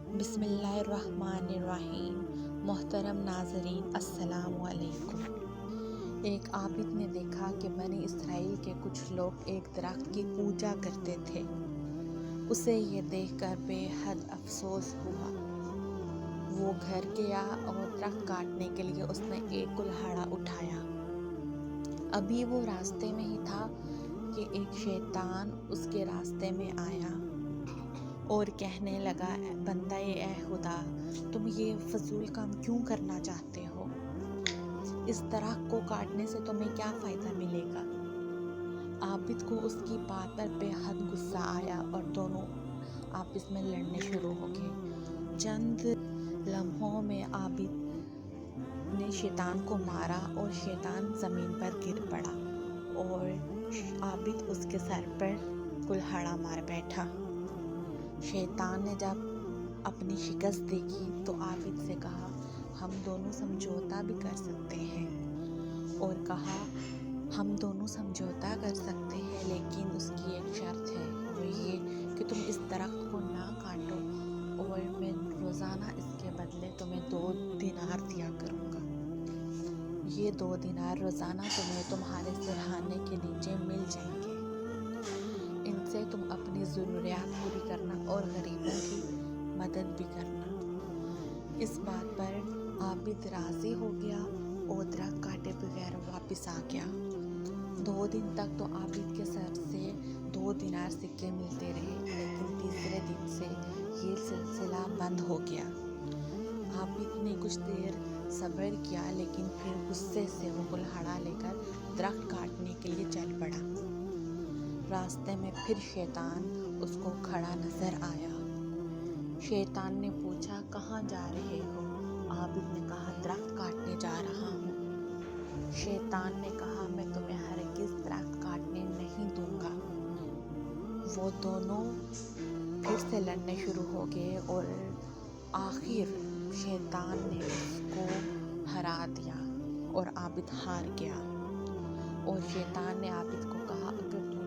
بسم اللہ الرحمن الرحیم۔ محترم ناظرین السلام علیکم۔ ایک عابد نے دیکھا کہ بنی اسرائیل کے کچھ لوگ ایک درخت کی پوجا کرتے تھے۔ اسے یہ دیکھ کر بے حد افسوس ہوا۔ وہ گھر گیا اور درخت کاٹنے کے لیے اس نے ایک کلہاڑا اٹھایا۔ ابھی وہ راستے میں ہی تھا کہ ایک شیطان اس کے راستے میں آیا اور کہنے لگا، بندہ اے خدا، تم یہ فضول کام کیوں کرنا چاہتے ہو؟ اس درخت کو کاٹنے سے تمہیں کیا فائدہ ملے گا؟ عابد کو اس کی بات پر بے حد غصہ آیا اور دونوں آپس میں لڑنے شروع ہو گئے۔ چند لمحوں میں عابد نے شیطان کو مارا اور شیطان زمین پر گر پڑا اور عابد اس کے سر پر کلہاڑا مار بیٹھا۔ شیطان نے جب اپنی شکست دیکھی تو عابد سے کہا، ہم دونوں سمجھوتا بھی کر سکتے ہیں، اور کہا ہم دونوں سمجھوتا کر سکتے ہیں لیکن اس کی ایک شرط ہے، وہ یہ کہ تم اس درخت کو نہ کاٹو اور میں روزانہ اس کے بدلے تمہیں 2 دینار دیا کروں گا۔ یہ 2 دینار روزانہ تمہیں تمہارے سرہانے کے نیچے مل جائیں گے۔ ان سے تم اپنی ضروریات پوری کرنا اور غریبوں کی مدد بھی کرنا۔ اس بات پر عابد راضی ہو گیا اور درخت کاٹے بغیر واپس آ گیا۔ 2 دن تک تو عابد کے سر سے 2 دینار سکے ملتے رہے، لیکن تیسرے دن سے یہ سلسلہ بند ہو گیا۔ عابد نے کچھ دیر صبر کیا لیکن پھر غصے سے وہ کلہاڑا لے کر درخت کاٹنے کے لیے چل پڑا۔ راستے میں پھر شیطان اس کو کھڑا نظر آیا۔ شیطان نے پوچھا، کہاں جا رہے ہو؟ عابد نے کہا، درخت کاٹنے جا رہا ہوں۔ شیطان نے کہا، میں تمہیں ہرگز درخت کاٹنے نہیں دوں گا۔ وہ دونوں پھر سے لڑنے شروع ہو گئے اور آخر شیطان نے اس کو ہرا دیا اور عابد ہار گیا۔ اور شیطان نے عابد کو کہا، اگر تو نے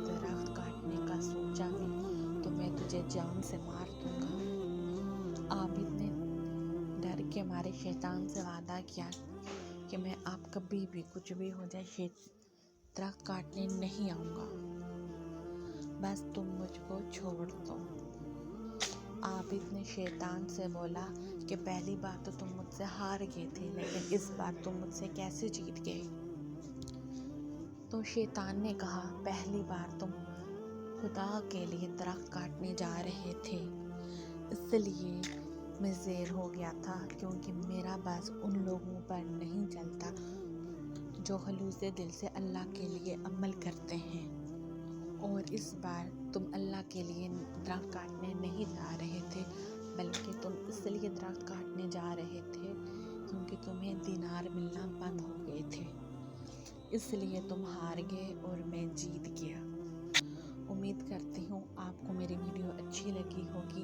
درخت کاٹنے کا سوچا بھی تو میں تجھے جان سے مار دوں گا۔ عابد نے ڈر کے مارے شیطان سے وعدہ کیا کہ میں اب کبھی بھی کچھ بھی ہو جائے درخت کاٹنے نہیں آؤں گا، بس تم مجھ کو چھوڑ دو۔ عابد نے شیطان سے بولا کہ پہلی بار تو تم مجھ سے ہار گئے تھے، لیکن اس بار تم مجھ سے کیسے جیت گئے؟ تو شیطان نے کہا، پہلی بار تم خدا کے لیے درخت کاٹنے جا رہے تھے، اس لیے میں زیر ہو گیا تھا، کیونکہ میرا بس ان لوگوں پر نہیں چلتا جو خلوص دل سے اللہ کے لیے عمل کرتے ہیں۔ اور اس بار تم اللہ کے لیے درخت کاٹنے نہیں جا رہے تھے، بلکہ تم اس لیے درخت کاٹنے جا رہے تھے کیونکہ تمہیں دینار ملنا بند ہو گئے تھے، اس لیے تم ہار گئے اور میں جیت گیا۔ امید کرتی ہوں آپ کو میری ویڈیو اچھی لگی ہوگی۔